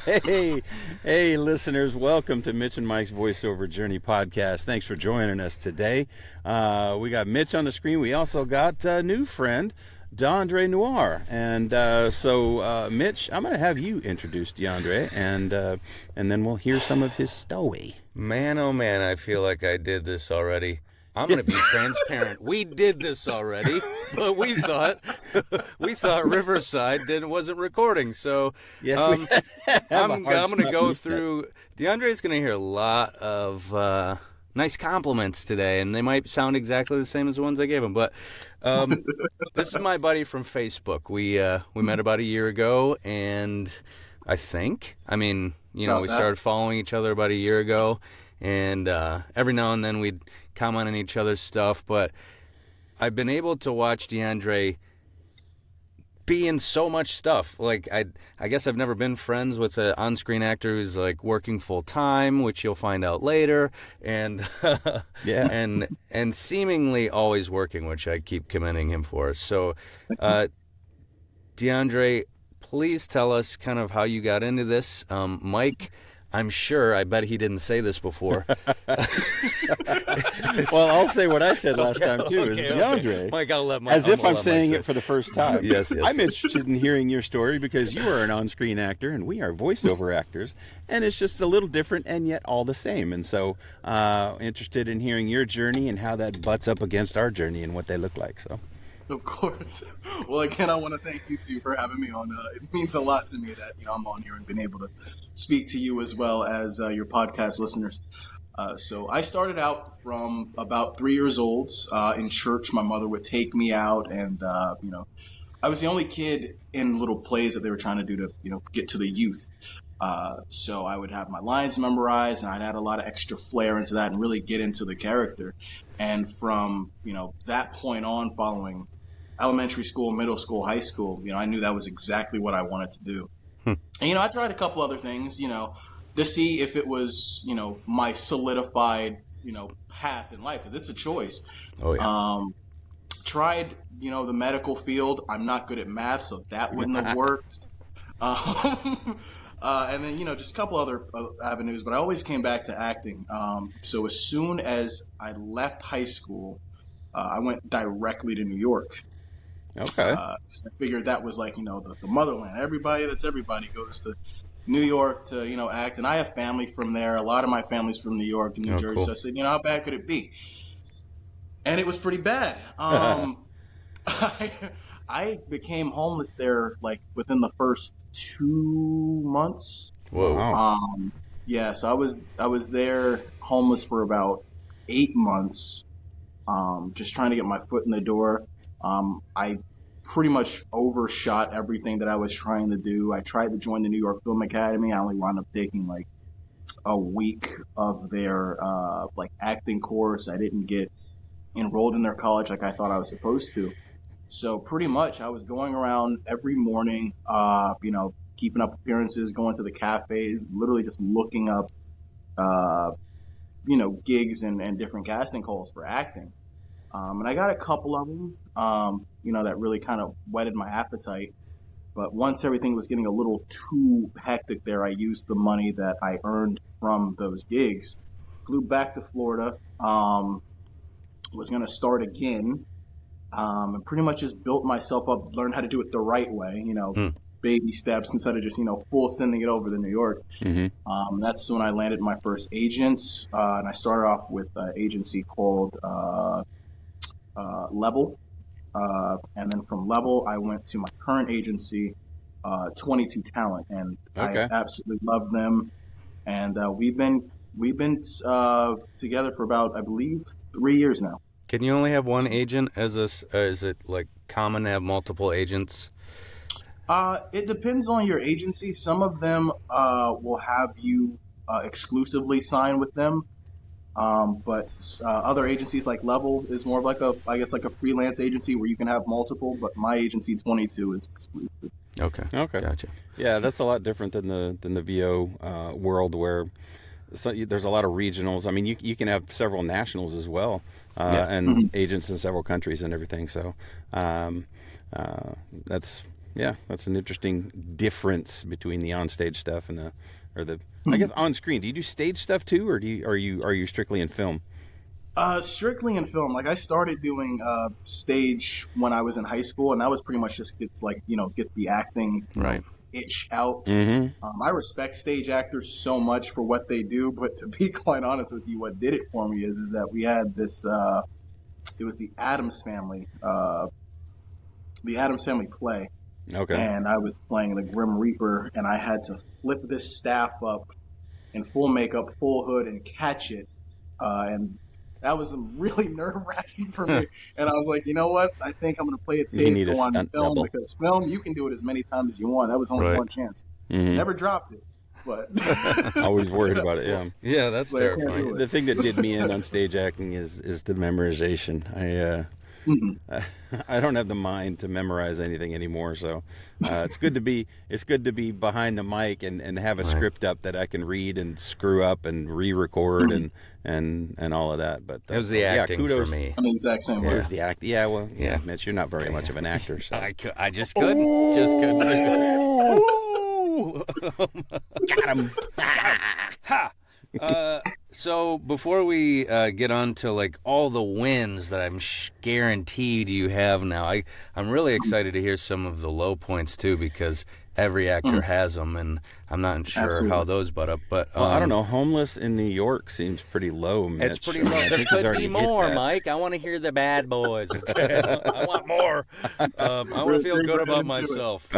Hey, listeners, welcome to Mitch and Mike's Voiceover Journey podcast. Thanks for joining us today. We got Mitch on the screen. We also got a new friend, D'Andre Noire. And Mitch, I'm going to have you introduce D'Andre, and then we'll hear some of his story. Man, oh man, I feel like I did this already. I'm going to be transparent. We did this already, but we thought Riverside wasn't recording. So Yes, I'm going to go through. D'Andre's going to hear a lot of nice compliments today, and they might sound exactly the same as the ones I gave him. But this is my buddy from Facebook. We met about a year ago, and we started following each other about a year ago. And every now and then we'd comment on each other's stuff, but I've been able to watch D'Andre be in so much stuff. Like I guess I've never been friends with an on-screen actor who's like working full time, which you'll find out later, and and seemingly always working, which I keep commending him for. So, D'Andre, please tell us kind of how you got into this. Mike, I bet he didn't say this before. Well, I'll say what I said last time, too, is D'Andre. Mike, as if I'm saying it for the first time. Yes. I'm interested in hearing your story because you are an on-screen actor and we are voiceover actors, and it's just a little different and yet all the same. And so interested in hearing your journey and how that butts up against our journey and what they look like. So. Of course. Well, again, I want to thank you two for having me on. It means a lot to me that I'm on here and been able to speak to you as well as your podcast listeners. So I started out from about 3 years old in church. My mother would take me out, and I was the only kid in little plays that they were trying to do to get to the youth. So I would have my lines memorized, and I'd add a lot of extra flair into that and really get into the character. And from that point on, following elementary school, middle school, high school, I knew that was exactly what I wanted to do. And, I tried a couple other things, to see if it was, my solidified, path in life, because it's a choice. Oh, yeah. Tried, the medical field. I'm not good at math, so that wouldn't have worked. And then, just a couple other avenues, but I always came back to acting. So as soon as I left high school, I went directly to New York. Okay. I figured that was like, the motherland. Everybody goes to New York to, act. And I have family from there. A lot of my family's from New York and New Jersey. Cool. So I said, how bad could it be? And it was pretty bad. I became homeless there like within the first 2 months. Whoa. Yeah, so I was there homeless for about 8 months, just trying to get my foot in the door. I pretty much overshot everything that I was trying to do. I tried to join the New York Film Academy. I only wound up taking like a week of their acting course. I didn't get enrolled in their college like I thought I was supposed to. So pretty much I was going around every morning, keeping up appearances, going to the cafes, literally just looking up, gigs and different casting calls for acting. And I got a couple of them, that really kind of whetted my appetite. But once everything was getting a little too hectic there, I used the money that I earned from those gigs, flew back to Florida, was going to start again. And pretty much just built myself up, learned how to do it the right way, baby steps instead of just, full sending it over to New York. Mm-hmm. That's when I landed my first agents. And I started off with an agency called Level. And then from Level, I went to my current agency, 22 Talent. And Okay. I absolutely love them. And we've been together for about, I believe, 3 years now. Can you only have one agent? Is it like common to have multiple agents? It depends on your agency. Some of them will have you exclusively sign with them, but other agencies like Level is more of like a freelance agency where you can have multiple. But my agency 22 is exclusive. Okay. Gotcha. Yeah, that's a lot different than the VO world where there's a lot of regionals. I mean, you can have several nationals as well, and agents in several countries and everything. So that's Yeah, that's an interesting difference between the onstage stuff and I guess on screen. Do you do stage stuff too, or are you strictly in film? Strictly in film. Like I started doing stage when I was in high school, and that was pretty much just get the acting Right. itch out. Mm-hmm. I respect stage actors so much for what they do, but to be quite honest with you, what did it for me is that we had this. It was the Addams Family play, Okay. and I was playing the Grim Reaper, and I had to flip this staff up in full makeup, full hood, and catch it, and that was really nerve-wracking for me. And I was like, you know what? I think I'm going to play it safe, go on film, double. because film, you can do it as many times as you want. That was only Right. one chance. Mm-hmm. Never dropped it, but Always worried about it. Yeah. Yeah, that's But I can't terrifying. do it. The thing that did me in on stage acting is the memorization. I don't have the mind to memorize anything anymore, so it's good to be behind the mic and have a Right. script up that I can read and screw up and re-record and all of that. But It was the acting kudos. for me. I'm the exact same It way. was the act. Yeah, well, Yeah. Mitch, you're not very much of an actor. So. I just couldn't. Just couldn't. Ooh. Got him. Ha! So before we get on to like all the wins that I'm guaranteed you have now, I'm really excited to hear some of the low points too, because every actor has them, and I'm not sure Absolutely. how those butt up. But Well, I don't know. Homeless in New York seems pretty low, Mitch. it's pretty I mean, low. I There think he's could already be hit more, that. Mike. I want to hear the bad boys. Okay? I want more. I want to feel good about myself.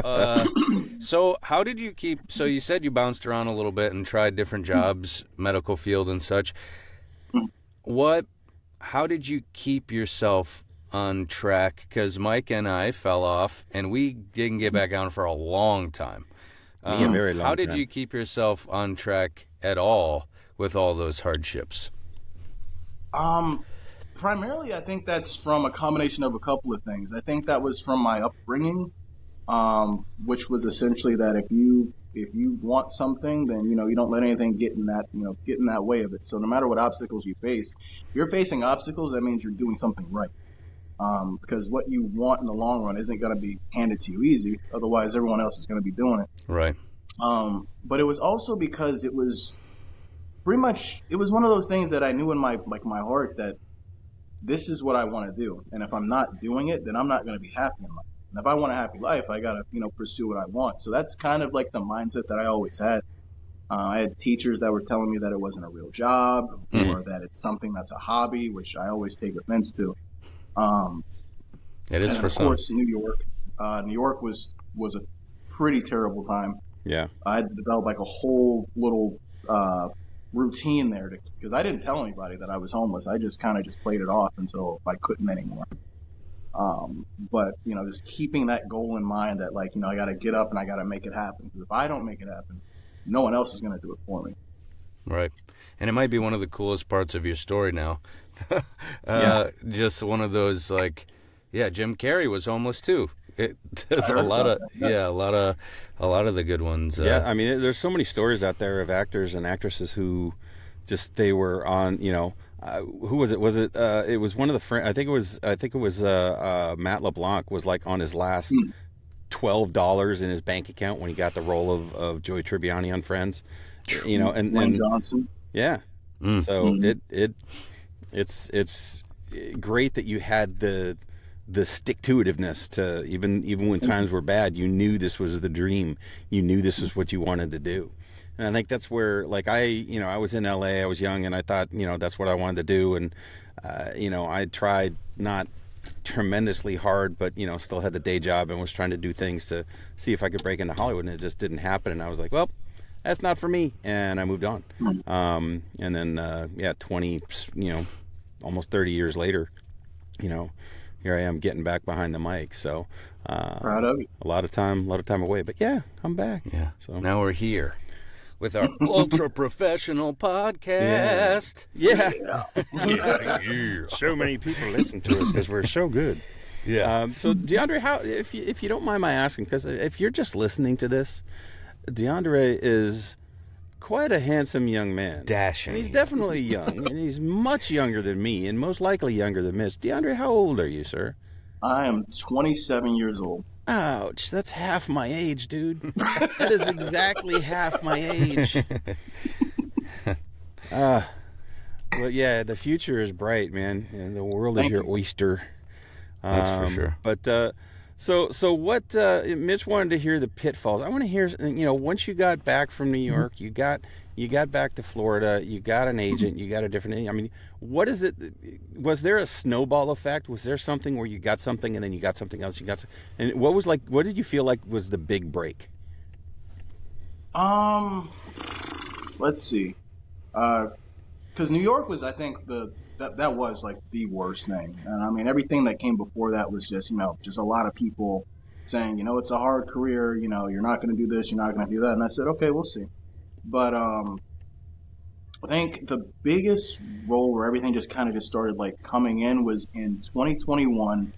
So how did you keep? So you said you bounced around a little bit and tried different jobs, medical field and such. How did you keep yourself on track? Because Mike and I fell off, and we didn't get back on for a long time. Me, a very long How did time. you keep yourself on track at all with all those hardships? Primarily, I think that's from a combination of a couple of things. I think that was from my upbringing, which was essentially that if you want something, then you don't let anything get in that way of it. So no matter what obstacles you face, if you're facing obstacles, that means you're doing something right. Because what you want in the long run isn't going to be handed to you easy. Otherwise, everyone else is going to be doing it. Right. But it was also because it was one of those things that I knew in my heart that this is what I want to do. And if I'm not doing it, then I'm not going to be happy in life. And if I want a happy life, I got to, pursue what I want. So that's kind of like the mindset that I always had. I had teachers that were telling me that it wasn't a real job or that it's something that's a hobby, which I always take offense to. It is and for of some. course, New York was a pretty terrible time. Yeah. I had to develop like a whole little routine there because I didn't tell anybody that I was homeless. I just kind of played it off until I couldn't anymore. But just keeping that goal in mind that I got to get up and I got to make it happen. Because if I don't make it happen, no one else is going to do it for me. Right. And it might be one of the coolest parts of your story now. Yeah. Just one of those Jim Carrey was homeless too. There's I heard a lot of about that. a lot of the good ones. Yeah, I mean, there's so many stories out there of actors and actresses who they were on, who was it? Was it? It was one of the friends. I think it was Matt LeBlanc was like on his last $12 in his bank account when he got the role of Joey Tribbiani on Friends. And Wayne Johnson. Yeah. Mm. So it's great that you had the stick-to-itiveness to even when times were bad, you knew this was the dream. You knew this was what you wanted to do. And I think that's where, I was in LA, I was young, and I thought, that's what I wanted to do. And, I tried not tremendously hard, but, still had the day job and was trying to do things to see if I could break into Hollywood, and it just didn't happen. And I was like, well, that's not for me. And I moved on. And then, 20, almost 30 years later, here I am getting back behind the mic. So, Proud of you. a lot of time away, but yeah, I'm back. Yeah. So Now we're here with our ultra professional podcast. yeah. Yeah. So many people listen to us because we're so good. Yeah. So D'Andre, how, if you don't mind my asking, because if you're just listening to this, D'Andre is quite a handsome young man. Dashing. And he's definitely young, and he's much younger than me, and most likely younger than Mitch. D'Andre, how old are you, sir? I am 27 years old. Ouch, that's half my age, dude. That is exactly half my age. Well, yeah, the future is bright, man. And the world is Thank your you. oyster. That's for sure. But so what? Mitch wanted to hear the pitfalls. I want to hear. Once you got back from New York, you got back to Florida. You got an agent. You got a different. I mean, what is it? Was there a snowball effect? Was there something where you got something and then you got something else? And what was like? What did you feel like was the big break? Let's see. Because New York was, I think, that was like the worst thing. And I mean, everything that came before that was just, just a lot of people saying, it's a hard career, you're not going to do this, you're not going to do that. And I said, okay, we'll see. But I think the biggest role where everything just kind of just started like coming in was in 2021.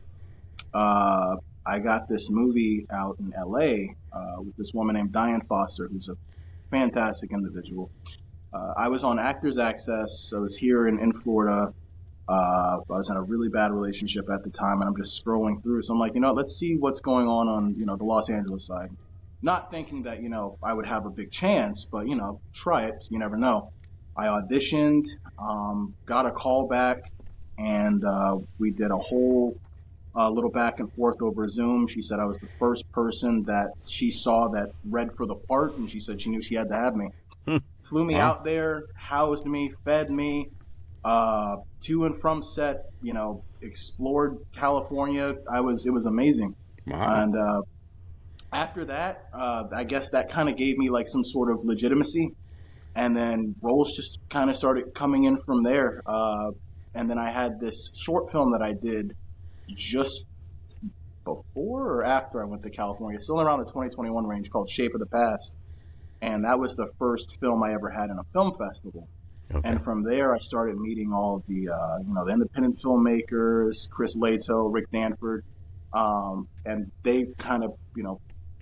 I got this movie out in LA with this woman named Diane Foster, who's a fantastic individual. I was on Actors Access. I was here in Florida. I was in a really bad relationship at the time, and I'm just scrolling through. So I'm like, let's see what's going on the Los Angeles side. Not thinking that, I would have a big chance, but, try it. You never know. I auditioned, got a call back, and we did a whole little back and forth over Zoom. She said I was the first person that she saw that read for the part, and she said she knew she had to have me. Flew me out there, housed me, fed me, to and from set, explored California. It was amazing. Wow. And after that, I guess that kind of gave me like some sort of legitimacy. And then roles just kind of started coming in from there. And then I had this short film that I did just before or after I went to California, still around the 2021 range, called Shape of the Past. And that was the first film I ever had in a film festival. Okay. And from there, I started meeting all of the, the independent filmmakers, Chris Lato, Rick Danford, and they kind of,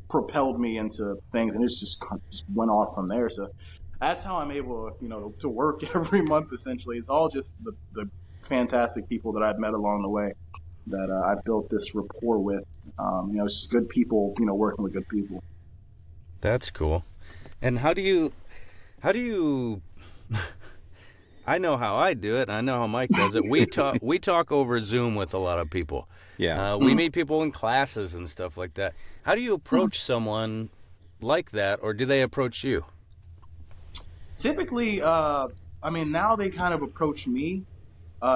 propelled me into things, and it just went off from there. So that's how I'm able, to work every month. Essentially, it's all just the fantastic people that I've met along the way that I've built this rapport with. It's just good people, working with good people. That's cool. And how do you I know how I do it, and I know how Mike does it. We talk over Zoom with a lot of people. Yeah. We meet people in classes and stuff like that. How do you approach someone like that, or do they approach you? Typically, now they kind of approach me,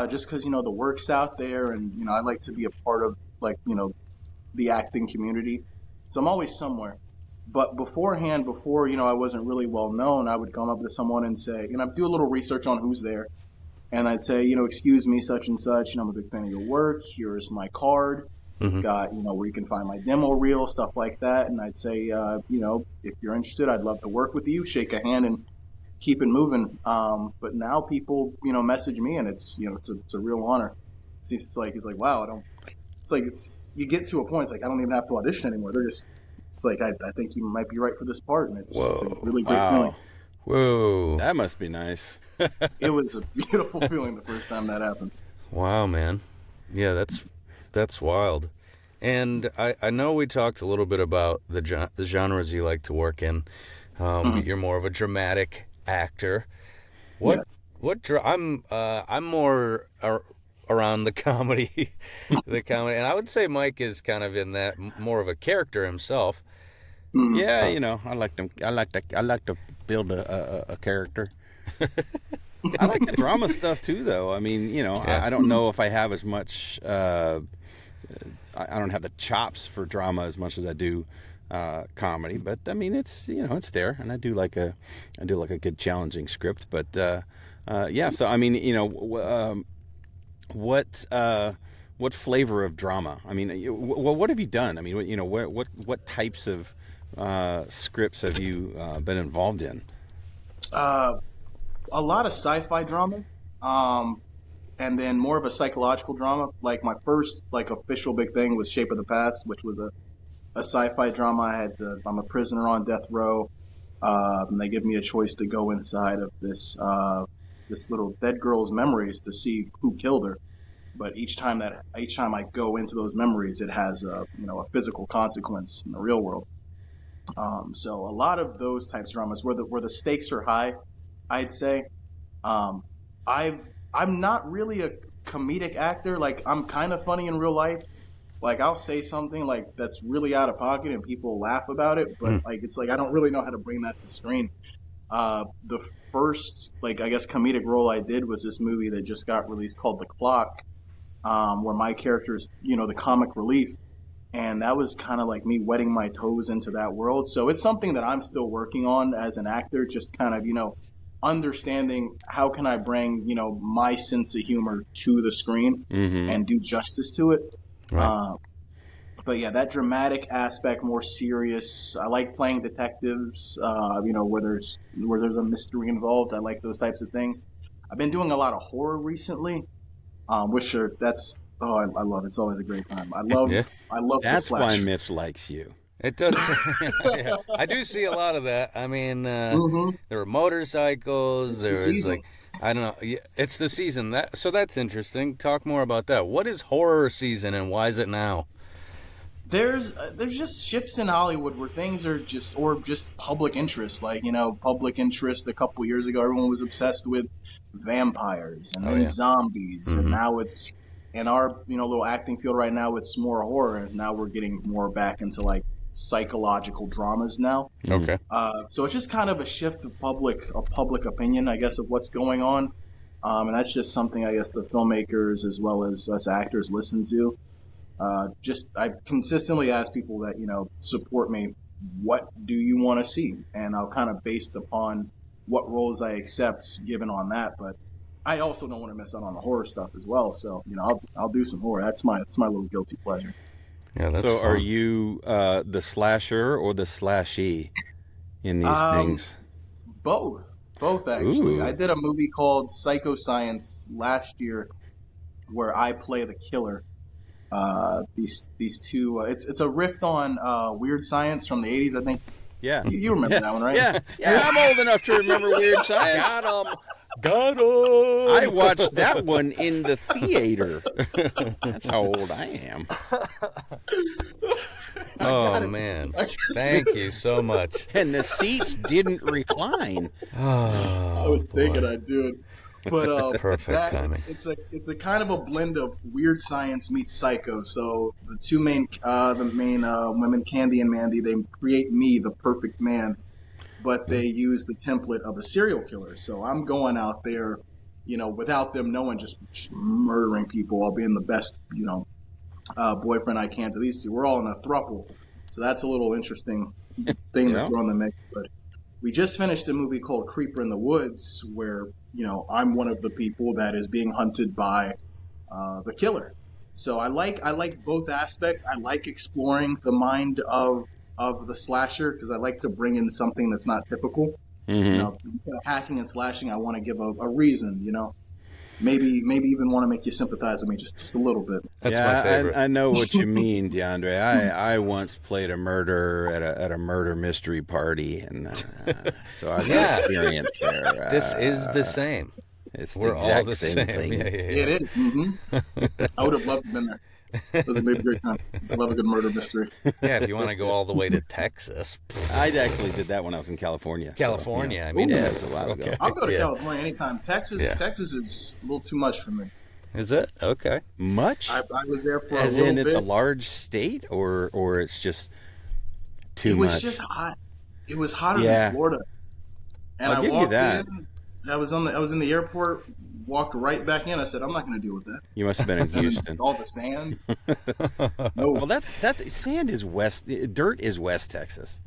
just because, the work's out there, and, I like to be a part of, like, the acting community. So I'm always somewhere. But beforehand, before, I wasn't really well known, I would come up to someone and say, do a little research on who's there. And I'd say, excuse me, such and such, I'm a big fan of your work. Here's my card. It's got, where you can find my demo reel, stuff like that. And I'd say, if you're interested, I'd love to work with you, shake a hand and keep it moving. But now people, message me, and it's, it's a real honor. It's like, wow, you get to a point, it's like, I don't even have to audition anymore. They're just, it's like, I think you might be right for this part, and it's a really great feeling. Whoa. That must be nice. It was a beautiful feeling the first time that happened. Wow, man. Yeah, that's wild. And I know we talked a little bit about the genres you like to work in. You're more of a dramatic actor. Yes. I'm more around the comedy, and I would say Mike is kind of in that more of a character himself. Yeah, I like to build a character. I like the drama stuff too, though. I mean, I don't know if I have as much. I don't have the chops for drama as much as I do comedy, but I mean, it's it's there, and I do like a good challenging script. But yeah, so I mean, what flavor of drama? I mean, what have you done? I mean, what types of scripts have you been involved in? A lot of sci-fi drama, and then more of a psychological drama. Like my first official big thing was Shape of the Past, which was a sci-fi drama. I'm a prisoner on death row, and they give me a choice to go inside of this little dead girl's memories to see who killed her. but each time I go into those memories, it has a physical consequence in the real world. So a lot of those types of dramas where the stakes are high, I'd say. Um, I'm not really a comedic actor. Like, I'm kind of funny in real life. Like, I'll say something like that's really out of pocket and people laugh about it, but like it's like I don't really know how to bring that to screen. The first, like, I guess comedic role I did was this movie that just got released called The Clock, where my character's, the comic relief. And that was kind of like me wetting my toes into that world. So it's something that I'm still working on as an actor, just kind of, understanding how can I bring, my sense of humor to the screen and do justice to it. Right. But yeah, that dramatic aspect, more serious. I like playing detectives, where there's a mystery involved. I like those types of things. I've been doing a lot of horror recently, which are I love it. It's always a great time. I love That's the why slasher. Mitch likes you. It does. Yeah. I do see a lot of that. I mean, there were motorcycles. It's There the was season. like, I don't know. Yeah, it's the season. So that's interesting. Talk more about that. What is horror season and why is it now? There's just shifts in Hollywood where things are just public interest. Like, public interest a couple years ago, everyone was obsessed with vampires and then zombies, and now it's in our little acting field right now. It's more horror, and now we're getting more back into like psychological dramas now. Okay. So it's just kind of a shift of public opinion, I guess, of what's going on, and that's just something I guess the filmmakers as well as us actors listen to. I consistently ask people that, support me, what do you want to see? And I'll kind of based upon what roles I accept given on that. But I also don't want to miss out on the horror stuff as well. So, I'll do some horror. That's my little guilty pleasure. Yeah, that's So fun. are you the slasher or the slashee in these things? Both actually. Ooh. I did a movie called Psychoscience last year where I play the killer. These two, it's a riff on Weird Science from the 80s, I think. Yeah. You remember that one, right? Yeah, I'm old enough to remember Weird Science. Got him. I watched that one in the theater. That's how old I am. Oh, man. Thank you so much. And the seats didn't recline. Oh, I was thinking I'd do it. But Perfect timing. It's a kind of a blend of Weird Science meets Psycho. So the two main women, Candy and Mandy, they create me, the perfect man, but they use the template of a serial killer. So I'm going out there, without them knowing, just murdering people while being the best, boyfriend I can to these two. We're all in a throuple, so that's a little interesting thing to throw in the mix. But we just finished a movie called Creeper in the Woods, where I'm one of the people that is being hunted by the killer. So I like both aspects. I like exploring the mind of the slasher because I like to bring in something that's not typical. Instead of hacking and slashing, I want to give a reason. Maybe even want to make you sympathize with me just a little bit. That's my favorite. I know what you mean, D'Andre. I once played a murderer at a murder mystery party, and so I've got experience there. This is the same. We're all the same thing. Yeah. It is. I would have loved to have been there. It was a great time. I love a good murder mystery. Yeah, if you want to go all the way to Texas. I actually did that when I was in California. California, So, I mean. yeah, it's a while ago. I'll go to California anytime. Texas is a little too much for me. Is it? Okay. Much? I was there for As a little in bit. it's a large state, or it's just too much? It was just hot. It was hotter Yeah. than Florida. And I'll I give you walked that. in. I was in the airport. Walked right back in. I said, I'm not going to deal with that. You must have been in Houston. All the sand. Well, that's sand is west. Dirt is West Texas.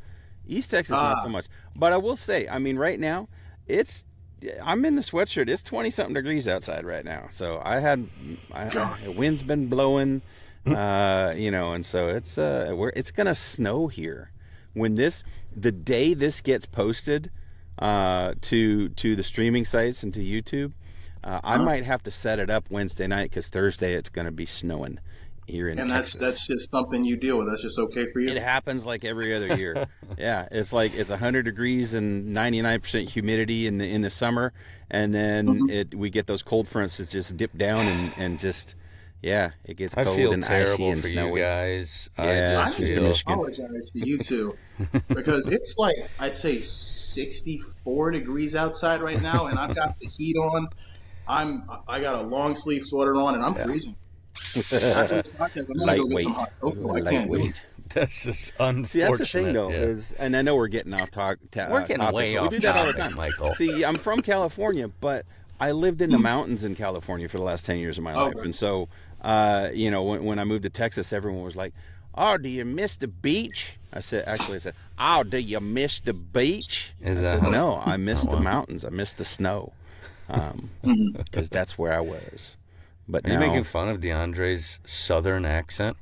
East Texas not so much. But I will say, I mean, right now I'm in the sweatshirt. It's 20-something degrees outside right now. So the wind's been blowing, and so it's gonna snow here. When the day this gets posted to the streaming sites and to YouTube, I might have to set it up Wednesday night because Thursday it's gonna be snowing here in Texas. That's just something you deal with. That's just okay for you. It happens like every other year. Yeah, it's like it's 100 degrees and 99% humidity in the summer, and then we get those cold fronts that just dip down and just Yeah, it gets I cold feel and icy terrible and for snowy. you guys. Yeah, I I just need Mr. to feel Michigan. apologize to you two because it's like I'd say 64 degrees outside right now, and I've got the heat on. I got a long sleeve sweater on, and I'm yeah. freezing. After this podcast, I'm gonna go get some Lightweight, hot cocoa. I can't do it. lightweight. That's just See, that's the thing, unfortunate. though, Yeah. is, and I know we're getting off We're getting topic, way but we off do that all the topic, time. Michael. See, I'm from California, but I lived in the mountains in California for the last 10 years of my life, Okay. and so, when I moved to Texas, everyone was like, "Oh, do you miss the beach?" I said, "Oh, do you miss the beach?" Is I that said, how- "No, I miss Oh, the wow. mountains. I miss the snow, Mhm. because that's where I was." But Are you now, making fun of DeAndre's southern accent?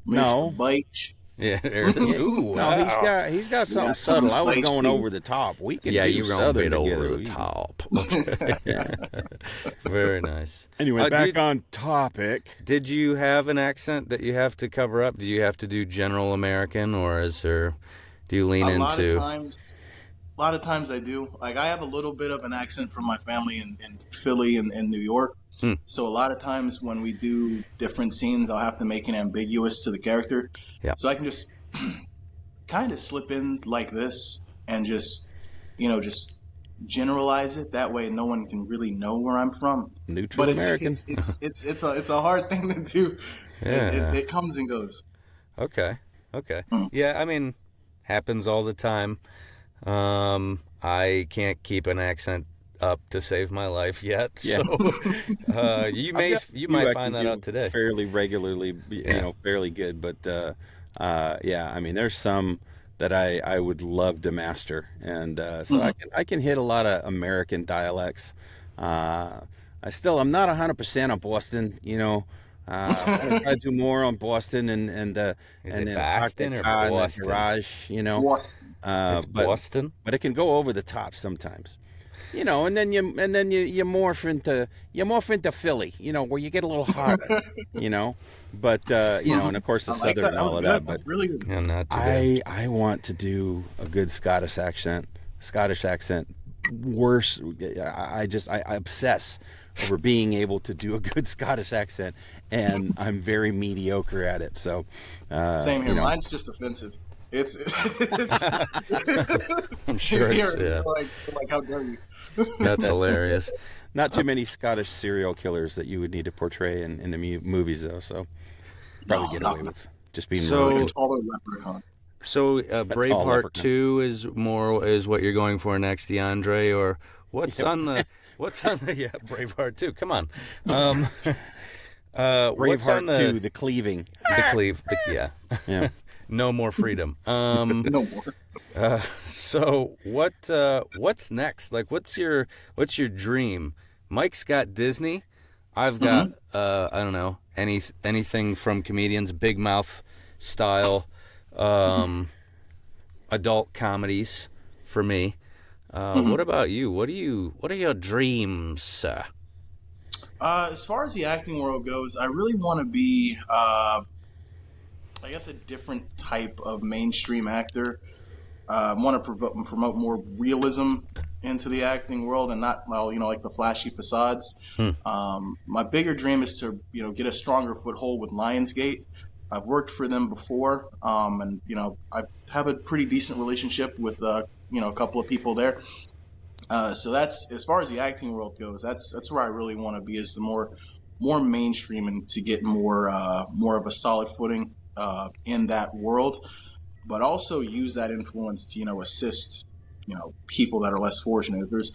No. Mr. Beach. Yeah, there it is. Yeah, Ooh, no, wow. he's got something got subtle. something I was going spicy. over the top. We can Yeah, do you're going a southern bit together. over the top. Yeah. Very nice. Anyway, back did, on topic. did you have an accent that you have to cover up? Do you have to do general American, or do you lean A lot of into? times I do. Like I have a little bit of an accent from my family in Philly and New York. So a lot of times when we do different scenes, I'll have to make it ambiguous to the character. Yeah. So I can just kind of slip in like this and just generalize it. That way, no one can really know where I'm from. Neutral But it's American. it's a hard thing to do. Yeah. It comes and goes. Okay. Yeah, I mean, happens all the time. I can't keep an accent up to save my life yet. Yeah. So you might find that out today. Fairly regularly, fairly good. But yeah, I mean, there's some that I would love to master, and so I can hit a lot of American dialects. I'm not 100% on Boston. I want to try to do more on Boston and Is and it then Boston or park the car in the Boston? garage. Boston. It's Boston. But it can go over the top sometimes. And then you morph into Philly, where you get a little hotter, but and of course the I like southern that. and That all was of good. that. But That's really good. Yeah, not too bad. I want to do a good Scottish accent. Worse, I obsess over being able to do a good Scottish accent, and I'm very mediocre at it. So Same here. Mine's just offensive. It's I'm sure it's like how dare you? That's hilarious. not too many Scottish serial killers that you would need to portray in the movies, though. So probably get away with just being So- really A taller leprechaun. So Braveheart leprechaun. 2 is what you're going for next, DeAndre, or what's on the yeah, Braveheart 2. Come on. What's on Braveheart 2, the cleaving. the cleave? Yeah. Yeah. No more freedom. No more. So what's next? Like, what's your dream? Mike's got Disney. I've got I don't know, anything from comedians, big mouth style, adult comedies for me. What about you? What are your dreams? As far as the acting world goes, I really want to be, I guess, a different type of mainstream actor. I want to promote more realism into the acting world and not, like the flashy facades. My bigger dream is to, get a stronger foothold with Lionsgate. I've worked for them before, and I have a pretty decent relationship with a couple of people there. So that's, as far as the acting world goes, that's where I really want to be, is the more mainstream, and to get more of a solid footing in that world, but also use that influence to assist people that are less fortunate. If there's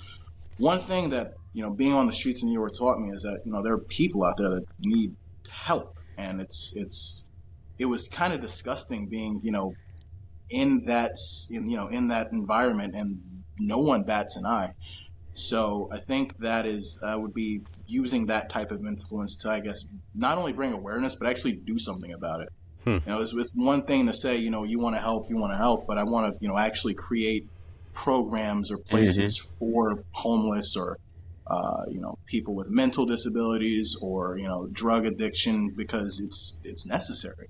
one thing that being on the streets in New York taught me, is that there are people out there that need help, and it was kind of disgusting being in that environment, and no one bats an eye. So I think that would be using that type of influence to, I guess, not only bring awareness, but actually do something about it. It's one thing to say, you want to help, but I want to, actually create programs or places for homeless, or, people with mental disabilities, or, drug addiction, because it's necessary.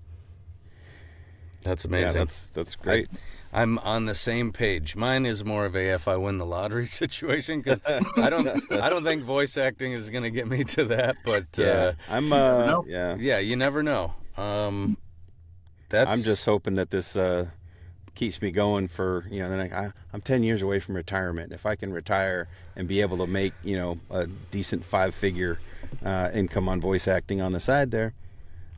That's amazing. Yeah, that's great. I'm on the same page. Mine is more of a if I win the lottery situation, because I don't think voice acting is going to get me to that. But yeah, you never know. I'm just hoping that this keeps me going for, I'm 10 years away from retirement. If I can retire and be able to make, a decent 5-figure income on voice acting on the side there,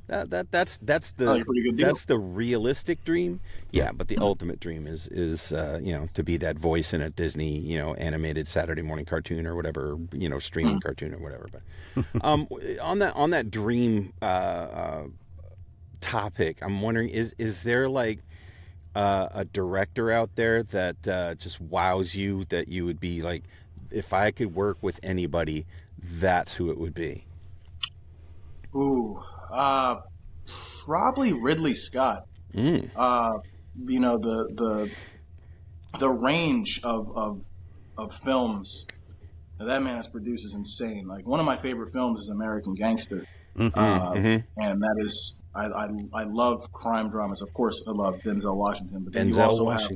that's the realistic dream. Yeah, but the ultimate dream is to be that voice in a Disney, animated Saturday morning cartoon or whatever, streaming cartoon or whatever. But on that dream topic, I'm wondering, is there like a director out there that just wows you, that you would be like, if I could work with anybody, that's who it would be? Ooh, probably Ridley Scott. The range of films that man has produced is insane. Like, one of my favorite films is American Gangster. And that is, I love crime dramas. Of course, I love Denzel Washington, but then you also have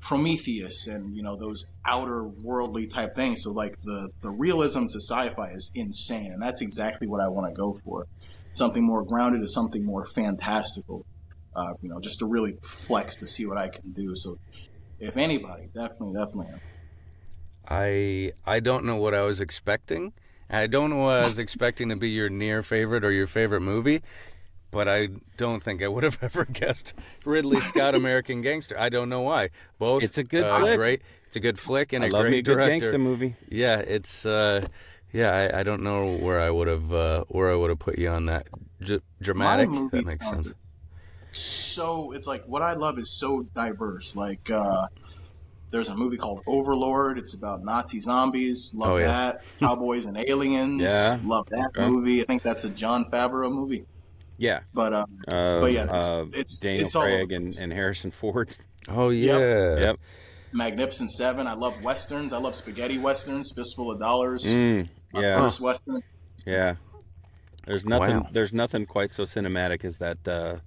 Prometheus and those outer worldly type things. So like the realism to sci-fi is insane, and that's exactly what I want to go for. Something more grounded to something more fantastical. Just to really flex to see what I can do. So if anybody, definitely am. I don't know what I was expecting. I don't know what I was expecting to be your near favorite or your favorite movie, but I don't think I would have ever guessed Ridley Scott, American Gangster. I don't know why. Both. It's a good flick. Great. It's a good flick and I a love great me a director. Good gangster movie. Yeah, it's. I don't know where I would have put you on that. Dramatic. That makes sense. So it's like, what I love is so diverse. Like, there's a movie called Overlord. It's about Nazi zombies. Love that. Cowboys and Aliens. Yeah. Love that movie. I think that's a Jon Favreau movie. Yeah. But yeah, it's Daniel Craig and Harrison Ford. Oh yeah. Yep. Magnificent Seven. I love westerns. I love spaghetti westerns. Fistful of Dollars. First western. Yeah. There's nothing quite so cinematic as that.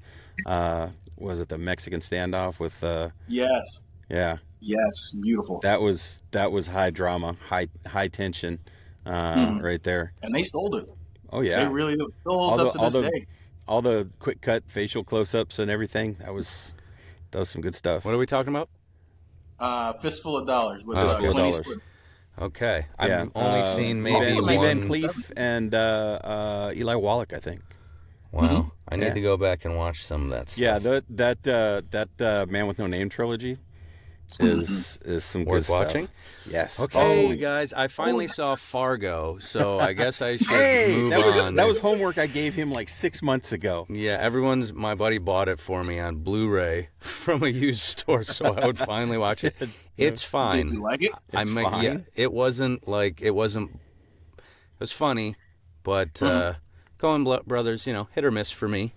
Was it the Mexican standoff with? Yes. Yeah. Yes, beautiful. That was high drama, high tension, right there. And they sold it. Oh yeah, they really do. It still holds up to this day. All the quick cut facial close-ups and everything. That was some good stuff. What are we talking about? Fistful of Dollars with Clint Eastwood. Okay, I've only seen maybe Lee one. Van Cleef and Eli Wallach, I think. Wow, I need to go back and watch some of that stuff. Yeah, that Man with No Name trilogy is some worth good stuff. watching. Yes. Okay, guys, I finally saw Fargo, so I guess I should move on. That was homework I gave him like 6 months ago. Yeah, my buddy bought it for me on Blu-ray from a used store, so I would finally watch it. It's fine. Did you like it? It's fine. Yeah, it wasn't. It was funny, but Coen Brothers, hit or miss for me.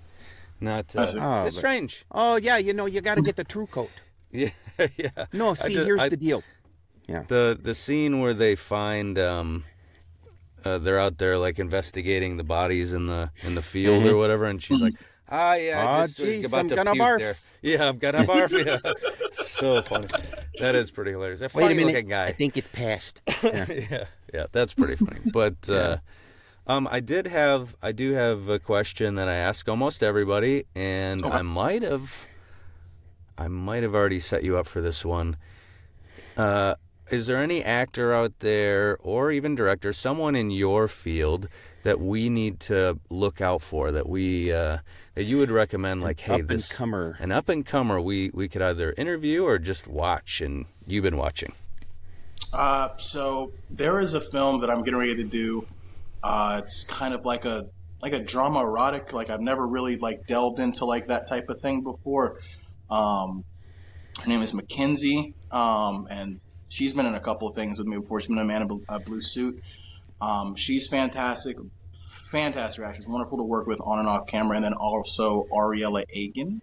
Not. It's strange. Oh yeah, you got to get the true coat. Yeah, yeah. No, here's the deal. Yeah. The scene where they find they're out there like investigating the bodies in the field or whatever, and she's like, geez, about I'm to gonna puke barf. there. Yeah, I'm gonna barf. Yeah. So funny. That is pretty hilarious. That funny looking guy. I think it's past. Yeah, that's pretty funny. But I do have a question that I ask almost everybody, and I might have already set you up for this one. Is there any actor out there, or even director, someone in your field that we need to look out for, that you would recommend, like, hey, an up and comer we could either interview or just watch, and you've been watching? So there is a film that I'm getting ready to do. It's kind of like a drama erotic. Like, I've never really delved into that type of thing before. Her name is Mackenzie, and she's been in a couple of things with me before. She's been in Man in a Blue Suit. She's fantastic actress, wonderful to work with on and off camera. And then also Ariella Agin.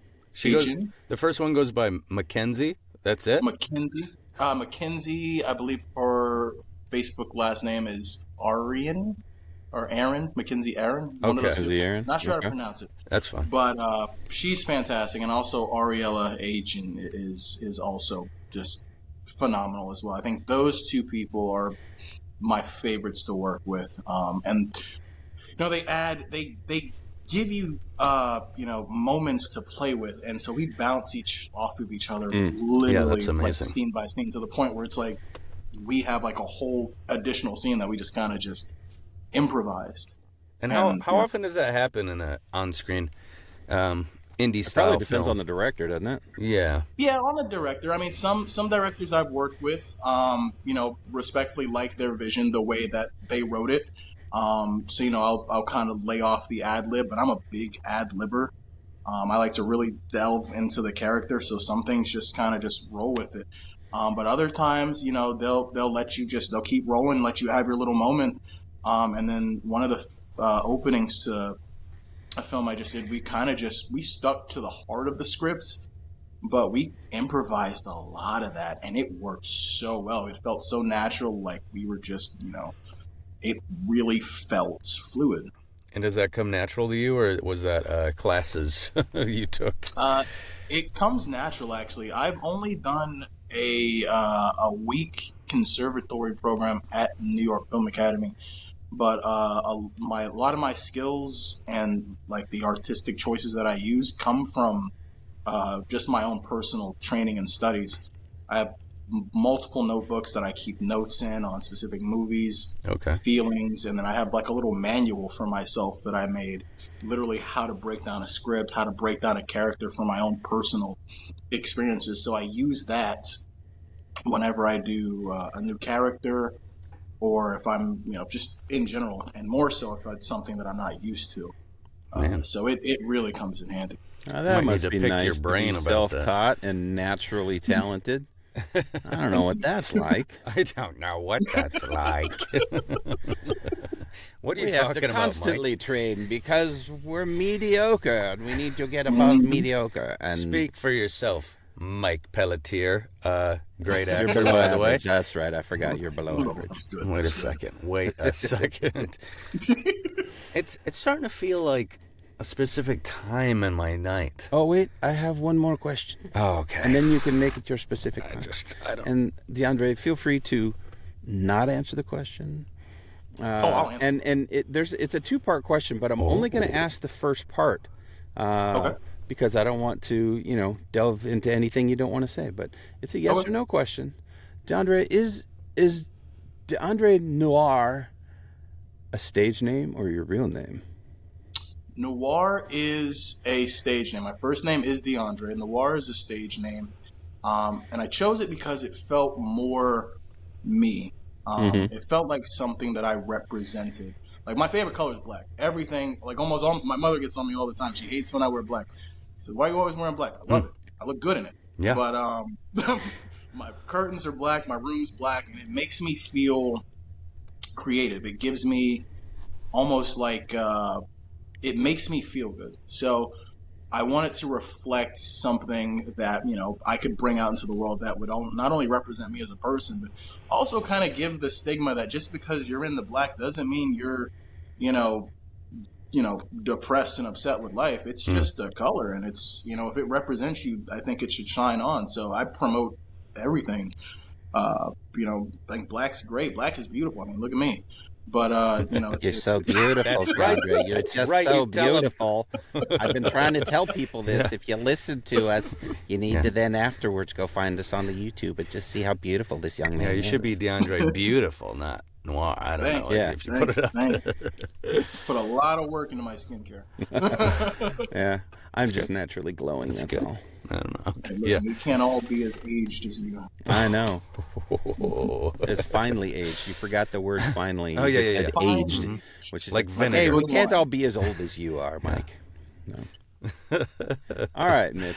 The first one goes by Mackenzie. That's it? Mackenzie. Mackenzie, I believe her Facebook last name is Arian. or Aaron, Mackenzie Aaron. One of those two. Mackenzie Aaron? Not sure how to Okay. pronounce it. That's fine. But she's fantastic, and also Ariella Agin is also just phenomenal as well. I think those two people are my favorites to work with. And they give you moments to play with, and so we bounce off of each other literally that's amazing. like scene by scene, to the point where it's like we have like a whole additional scene that we just kind of just improvised. And how often does that happen in a on-screen indie style Probably depends film? on the director, doesn't it? Yeah. Yeah, on the director. I mean, some directors I've worked with, respectfully like their vision, the way that they wrote it. So I'll kind of lay off the ad lib, but I'm a big ad libber. I like to really delve into the character, so some things just kind of just roll with it. But other times, they'll let you they'll keep rolling, let you have your little moment. And then one of the openings to a film I just did, we stuck to the heart of the script, but we improvised a lot of that, and it worked so well. It felt so natural, like we were just, it really felt fluid. And does that come natural to you, or was that classes you took? It comes natural, actually. I've only done a week conservatory program at New York Film Academy, but a lot of my skills and like the artistic choices that I use come from just my own personal training and studies. I have multiple notebooks that I keep notes in on specific movies, feelings, and then I have like a little manual for myself that I made, literally how to break down a script, how to break down a character from my own personal experiences. So I use that whenever I do a new character, or if I'm, just in general, and more so if it's something that I'm not used to. So it really comes in handy. That must be pick nice your brain to be about self-taught and naturally talented. I don't know what that's like. I don't know what that's like. What are you We talking have to about, constantly Mike? train because we're mediocre and we need to get above mediocre. And Speak for yourself, Mike Pelletier. Great you're actor, below by the way. average. That's right. I forgot you're below average. That's good. Wait a That's good. second. Wait a second. It's starting to feel like a specific time in my night. Oh, wait. I have one more question. Oh, okay. And then you can make it your specific time. I don't. And D'Andre, feel free to not answer the question. I'll answer. And it's a two-part question, but I'm only going to ask the first part. Because I don't want to, delve into anything you don't want to say. But it's a yes or no question. D'Andre, is D'Andre Noire a stage name or your real name? Noire is a stage name. My first name is D'Andre, and Noire is a stage name. And I chose it because it felt more me. It felt like something that I represented. Like, my favorite color is black. Everything, like almost all, my mother gets on me all the time. She hates when I wear black. She says, "Why are you always wearing black?" I love it. I look good in it. Yeah. But my curtains are black, my room's black, and it makes me feel creative. It gives me almost like it makes me feel good. So I wanted to reflect something that, I could bring out into the world that would not only represent me as a person, but also kind of give the stigma that just because you're in the black doesn't mean you're, depressed and upset with life. It's just a color, and it's, if it represents you, I think it should shine on. So I promote everything. I think black's great. Black is beautiful. I mean, look at me. But You're so beautiful, D'Andre. You're just so beautiful. I've been trying to tell people this. If you listen to us, you need to then afterwards go find us on the YouTube and just see how beautiful this young man is. Yeah, you should be D'Andre Beautiful, not Noir. I don't know if you put it up there. Put a lot of work into my skincare. Yeah, I'm just naturally glowing. That's good. all. I don't know. Hey, listen, we can't all be as aged as you. I know. It's finely aged. You forgot the word finally. You Oh, yeah, just yeah, said yeah. aged, Mhm. which is Like hey, vinegar. we can't all be as old as you are, Mike. No. All right, Mitch.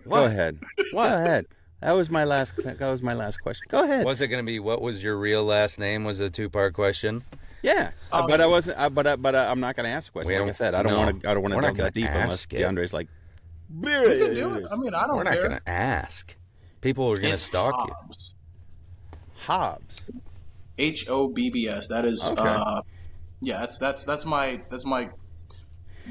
Go ahead. Go ahead. That was my last question. Go ahead. Was it going to be what was your real last name? Was a two-part question. Yeah, but I wasn't. But I'm not going to ask a question. Like I said, I don't want to. I don't want to We're not delve gonna that deep unless ask it. D'Andre's like. We can do it. I mean, I don't We're care. not going to ask. People are going to It's stalk you. Hobbs. Hobbs. Hobbs. That is, Okay. yeah, that's my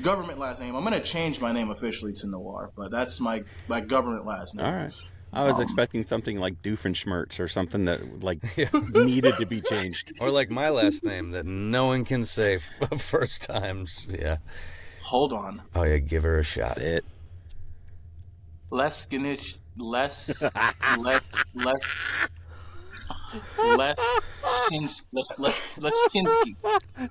government last name. I'm gonna change my name officially to Noir, but that's my government last All name. right. I was Um, expecting something like Doofenshmirtz or something that like Yeah. needed to be changed. Or like my last name that no one can say first times. Yeah. hold on, Oh yeah, give her a shot. That's it. Leskinich, less, Leskinsky,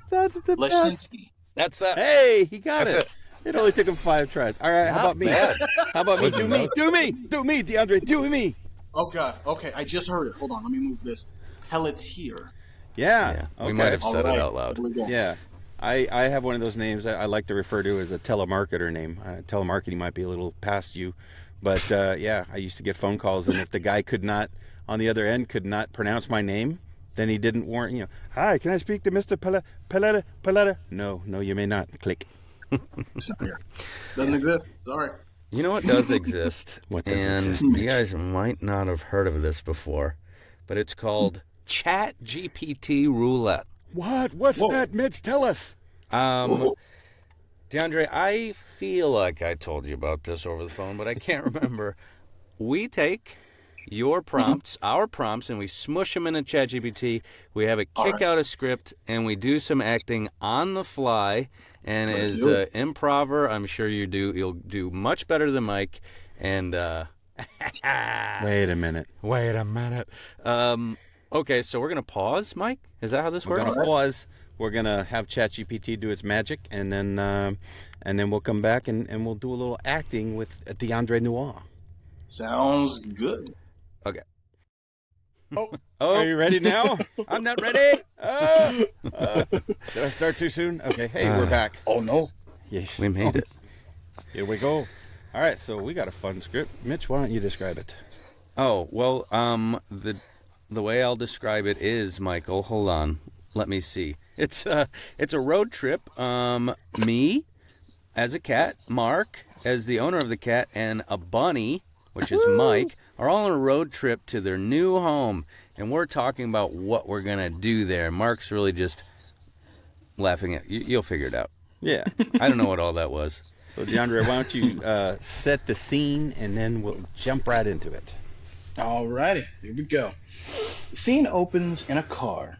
That's the best. Leshinsky. That's that. Hey, he got That's it. it. It only took him Yes. 5 tries. All right, how Not about me? bad. How about me? With Do me. no- Do me. Do me, DeAndre. Do me. Oh God. Okay, I just heard it. Hold on, let me move this. Pelletier. Yeah. Yeah, Okay. we might have All said right, it out loud. here we go. Yeah. I have one of those names I like to refer to as a telemarketer name. Telemarketing might be a little past you, but yeah, I used to get phone calls, and if the guy on the other end could not pronounce my name, then he didn't warrant, hi, can I speak to Mr. Paletta? No, you may not. Click. It's not here. Doesn't exist. Sorry. You know what does exist? What does and exist, you Mitch? guys might not have heard of this before, but it's called Chat GPT Roulette. What's Whoa. that, Mitch? Tell us. DeAndre, I feel like I told you about this over the phone, but I can't remember. We take your prompts, our prompts, and we smush them into ChatGPT. We have it All kick right. out a script, and we do some acting on the fly. And Let's as do it. an improver, I'm sure you'll do much better than Mike. And Wait a minute. Okay, so we're gonna pause, Mike. Is that how this We're works? gonna pause. We're gonna have ChatGPT do its magic, and then we'll come back and we'll do a little acting with D'Andre Noire. Sounds good. Okay. Oh, Oh, are you ready now? I'm not ready. Did I start too soon? Okay. Hey, we're back. Oh no. Yes. We made it. Here we go. All right, so we got a fun script. Mitch, why don't you describe it? Oh well, the way I'll describe it is, Michael. Hold on, let me see. It's a road trip. Me as a cat, Mark as the owner of the cat, and a bunny, which is Mike, are all on a road trip to their new home, and we're talking about what we're gonna do there. Mark's really just laughing at you. You'll figure it out. Yeah. I don't know what all that was. So, DeAndre, why don't you set the scene, and then we'll jump right into it. Alrighty, here we go. The scene opens in a car.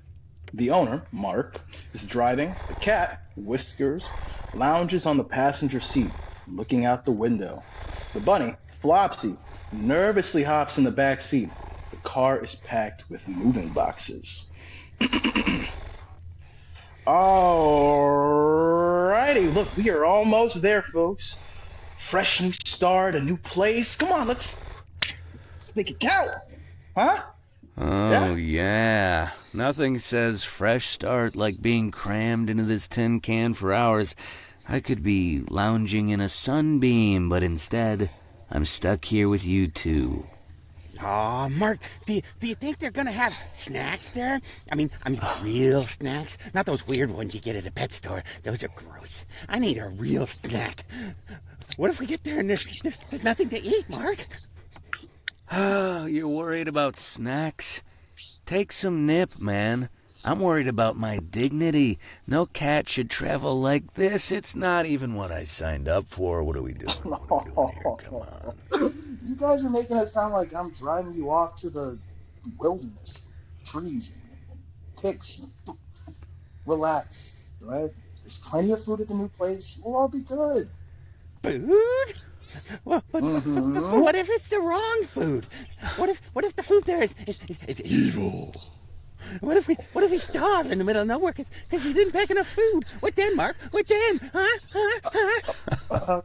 The owner, Mark, is driving. The cat, Whiskers, lounges on the passenger seat, looking out the window. The bunny, Flopsy, nervously hops in the back seat. The car is packed with moving boxes. Alrighty, look, we are almost there, folks. Fresh new start, a new place. Come on, let's make it count. Huh? Oh, yeah. Nothing says fresh start like being crammed into this tin can for hours. I could be lounging in a sunbeam, but instead, I'm stuck here with you two. Aw, Mark, do you think they're gonna have snacks there? I mean, real snacks, not those weird ones you get at a pet store. Those are gross. I need a real snack. What if we get there and there's nothing to eat, Mark? Oh, you're worried about snacks? Take some nip, man. I'm worried about my dignity. No cat should travel like this. It's not even what I signed up for. What are we doing? What are we doing here? Come on. You guys are making it sound like I'm driving you off to the wilderness, trees, and ticks. Relax, all right? There's plenty of food at the new place. We'll all be good. Food? Well, but what if it's the wrong food? What if the food there is evil? What if we starve in the middle of nowhere because you didn't pack enough food? What then, Mark? What then? Huh?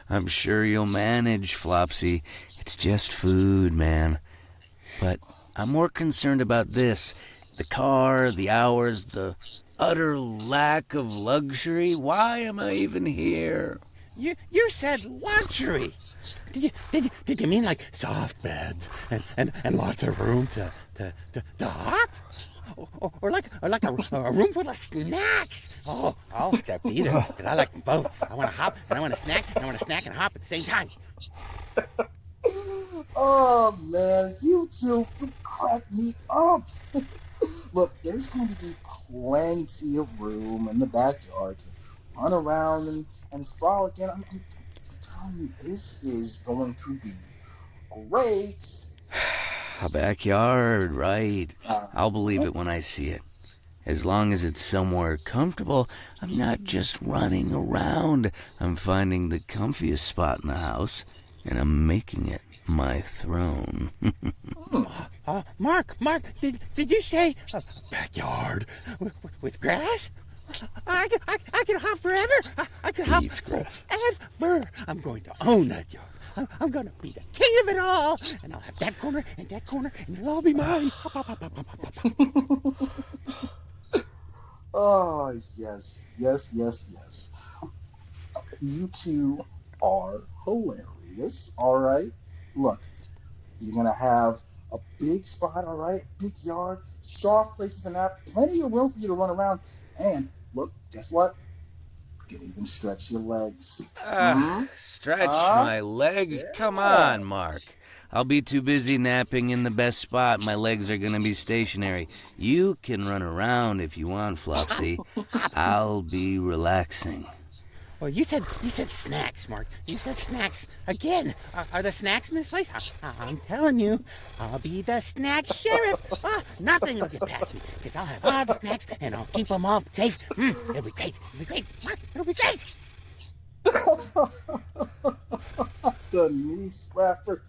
I'm sure you'll manage, Flopsy. It's just food, man. But I'm more concerned about this. The car, the hours, the utter lack of luxury. Why am I even here? You said luxury. Did you mean like soft beds and lots of room to hop? Or like a room full of snacks? Oh, I'll accept either because I like them both. I want to hop and I want to snack and I want to snack and hop at the same time. Oh man, you two, you crack me up. Look, there's going to be plenty of room in the backyard to run around and frolic in. I'm telling you, this is going to be great. A backyard, right. I'll believe it when I see it. As long as it's somewhere comfortable, I'm not just running around. I'm finding the comfiest spot in the house, and I'm making it my throne. Mark, did you say a backyard with grass? I could hop forever. I could hop Eats grass. forever. I'm going to own that yard. I'm going to be the king of it all. And I'll have that corner, and it'll all be mine. Oh, yes. You two are hilarious, all right? Look, you're going to have a big spot, all right? Big yard, soft places to nap, plenty of room for you to run around. And, look, guess what? You can even stretch your legs. Stretch my legs? Yeah. Come on, Mark. I'll be too busy napping in the best spot. My legs are going to be stationary. You can run around if you want, Flopsy. I'll be relaxing. Well, you said snacks, Mark. You said snacks again. Are there snacks in this place? I'm telling you, I'll be the snack sheriff. Nothing will get past me because I'll have all the snacks and I'll keep them all safe. It'll be great. Mark. It'll be great. That's a knee slapper.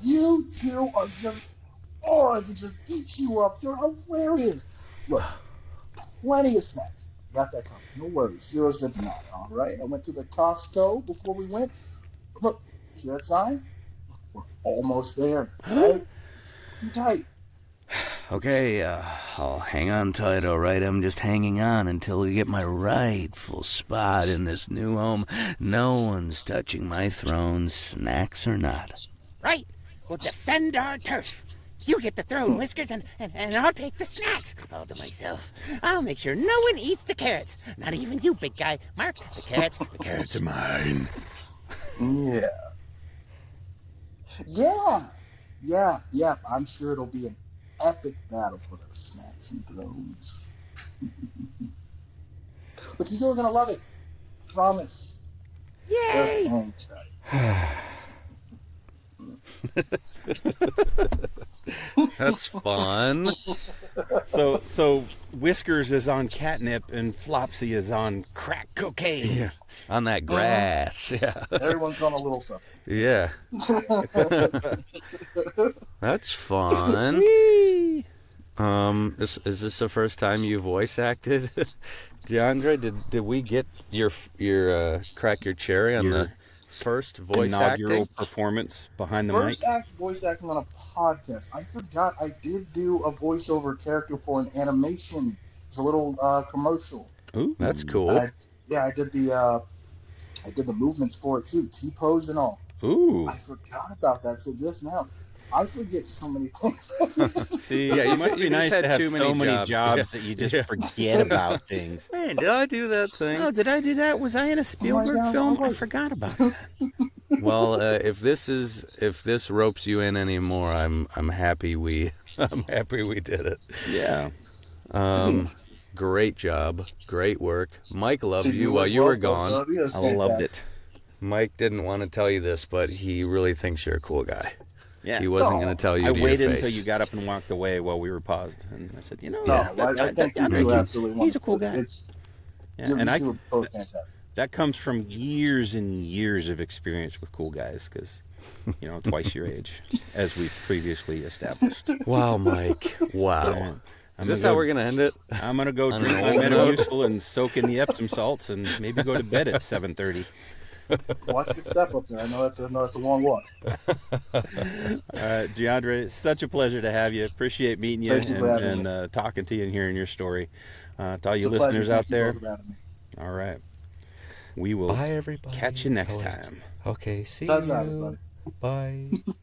You two are just, I can just eat you up. You're hilarious. Look, plenty of snacks. Got that covered. No worries. 0 cents an hour, all right? I went to the Costco before we went. Look, see that sign? We're almost there, right? You tight. Okay, I'll hang on tight, all right? I'm just hanging on until we get my rightful spot in this new home. No one's touching my throne, snacks or not. Right. We'll defend our turf. You get the throne, Whiskers, and I'll take the snacks all to myself. I'll make sure no one eats the carrots. Not even you, big guy. Mark, the carrots are mine. Yeah. I'm sure it'll be an epic battle for those snacks and thrones. But you're gonna love it. Promise. Yay! Just hang tight. That's fun. So Whiskers is on catnip and Flopsy is on crack cocaine. Yeah. On that grass. Yeah. Everyone's on a little stuff. Yeah. That's fun. Is this the first time you voice acted? D'Andre, did we get your crack your cherry on the first voice Inaugural acting performance behind the First mic? voice acting on a podcast. I forgot I did do a voiceover character for an animation. It's a little commercial. Ooh, That's cool. I did the movements for it too, T-pose and all. Ooh. I forgot about that. So just now, I forget so many things. See, Yeah, it must be you nice just had to have too so many many jobs. jobs Yeah. that you just Yeah. forget about things. Man, did I do that thing? Oh, did I do that? Was I in a Spielberg God, film? I I was. forgot about it. Well, if this ropes you in anymore, I'm happy we did it. Yeah. Great job, great work. Mike loved Did you while as you well, were gone. Bubby? That's I loved fantastic. it. Mike didn't want to tell you this, but he really thinks you're a cool guy. Yeah. He wasn't Oh, going to tell you I to your waited face. until you got up and walked away while we were paused, and I said, No, Yeah. I think you two absolutely he's a wonderful. cool guy. yeah. And you two are both fantastic. that comes from years and years of experience with cool guys, because twice your age, as we've previously established. Wow, Mike. Wow. All right. Is this how we're going to end it? I'm gonna go On drink an my old note? Metamucil and soak in the Epsom salts, and maybe go to bed at 7:30. Watch your step up there. I know it's a long walk. D'Andre, it's such a pleasure to have you. Appreciate meeting you Thank you for having and talking to you and hearing your story. To all you It's a pleasure. listeners out Thank you there, both for having me. all right. We will Bye, everybody. catch you next time. Okay, see That's you. out, everybody. Bye.